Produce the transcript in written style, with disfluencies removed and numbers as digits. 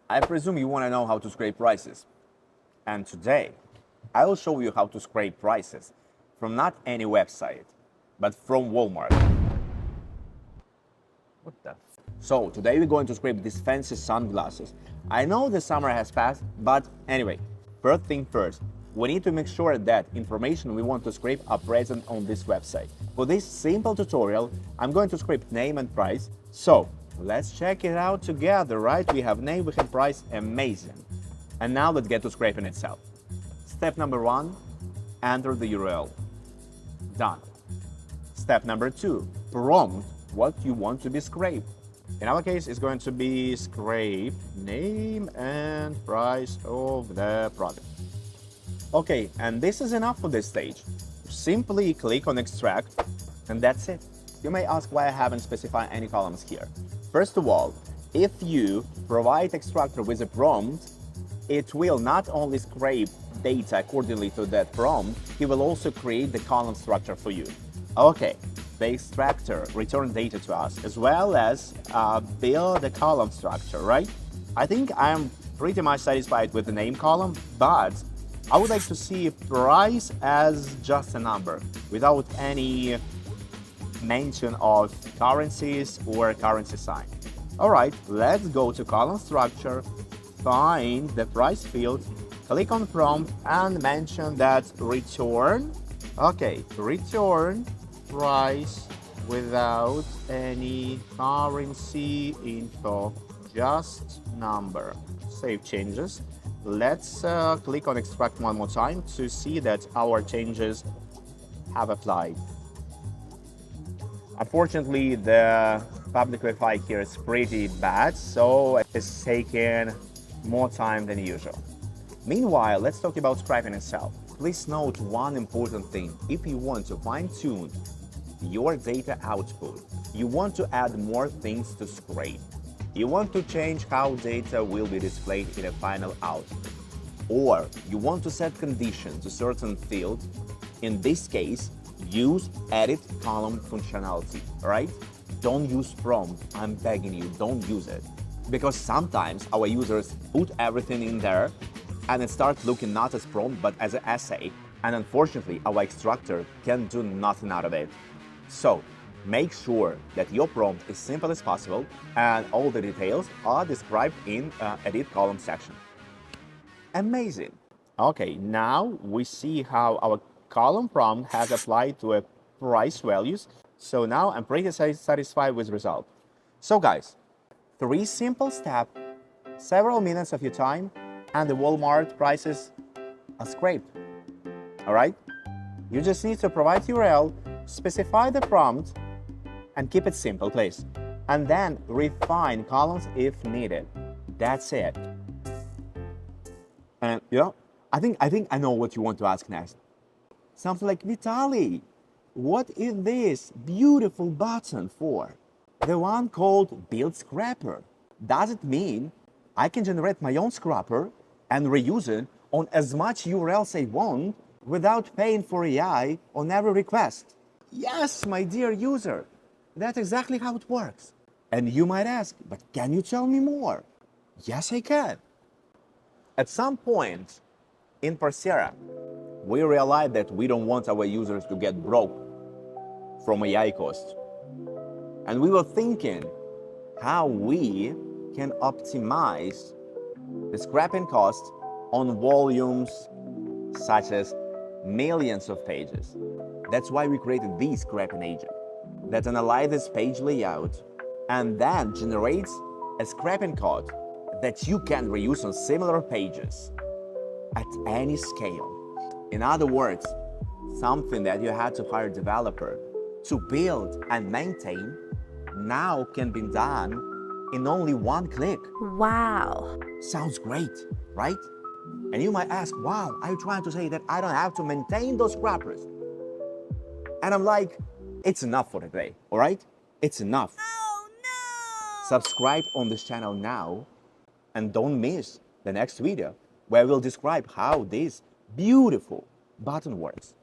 I presume you want to know how to scrape prices. And today, I will show you how to scrape prices from not any website, but from Walmart. What the? So today we're going to scrape these fancy sunglasses. I know the summer has passed, but anyway, first thing first, we need to make sure that information we want to scrape are present on this website. For this simple tutorial, I'm going to scrape name and price. So let's check it out together, right? We have name, we have price, amazing. And now let's get to scraping itself. Step number 1, enter the URL. Done. Step number 2, prompt what you want to be scraped. In our case, it's going to be scrape name and price of the product. Okay, and this is enough for this stage. Simply click on extract, and that's it. You may ask why I haven't specified any columns here. First of all, if you provide extractor with a prompt, it will not only scrape data accordingly to that prompt, it will also create the column structure for you. Okay, the extractor returns data to us as well as build a column structure, right? I think I'm pretty much satisfied with the name column, but I would like to see price as just a number without any mention of currencies or currency sign. All right, let's go to column structure, find the price field, click on prompt and mention that return. Okay, return price without any currency info, just number. Save changes. Let's click on extract one more time to see that our changes have applied. Unfortunately, the public Wi-Fi here is pretty bad, so it's taking more time than usual. Meanwhile, let's talk about scraping itself. Please note one important thing. If you want to fine-tune your data output, you want to add more things to scrape. You want to change how data will be displayed in a final output. Or you want to set conditions to certain fields. In this case, use edit column functionality, right? Don't use prompt. I'm begging you, don't use it. Because sometimes our users put everything in there and it starts looking not as prompt but as an essay. And unfortunately, our extractor can do nothing out of it. So make sure that your prompt is simple as possible and all the details are described in edit column section. Amazing. Okay, now we see how our column prompt has applied to a price values. So now I'm pretty satisfied with the result. So guys, 3 simple steps, several minutes of your time, and the Walmart prices are scraped. All right? You just need to provide URL, specify the prompt, and keep it simple, please. And then refine columns if needed. That's it. And I think I know what you want to ask next. Something like, Vitaly, what is this beautiful button for? The one called Build Scrapper. Does it mean I can generate my own scrapper and reuse it on as much URLs I want without paying for AI on every request? Yes, my dear user, that's exactly how it works. And you might ask, but can you tell me more? Yes, I can. At some point in Coursera, we realized that we don't want our users to get broke from AI costs. And we were thinking how we can optimize the scrapping cost on volumes such as millions of pages. That's why we created this scrapping agent that analyzes page layout and then generates a scrapping code that you can reuse on similar pages at any scale. In other words, something that you had to hire a developer to build and maintain now can be done in only one click. Wow. Sounds great, right? And you might ask, wow, are you trying to say that I don't have to maintain those scrappers? And I'm like, it's enough for today, all right? It's enough. Oh no! Subscribe on this channel now and don't miss the next video where we'll describe how this beautiful button works.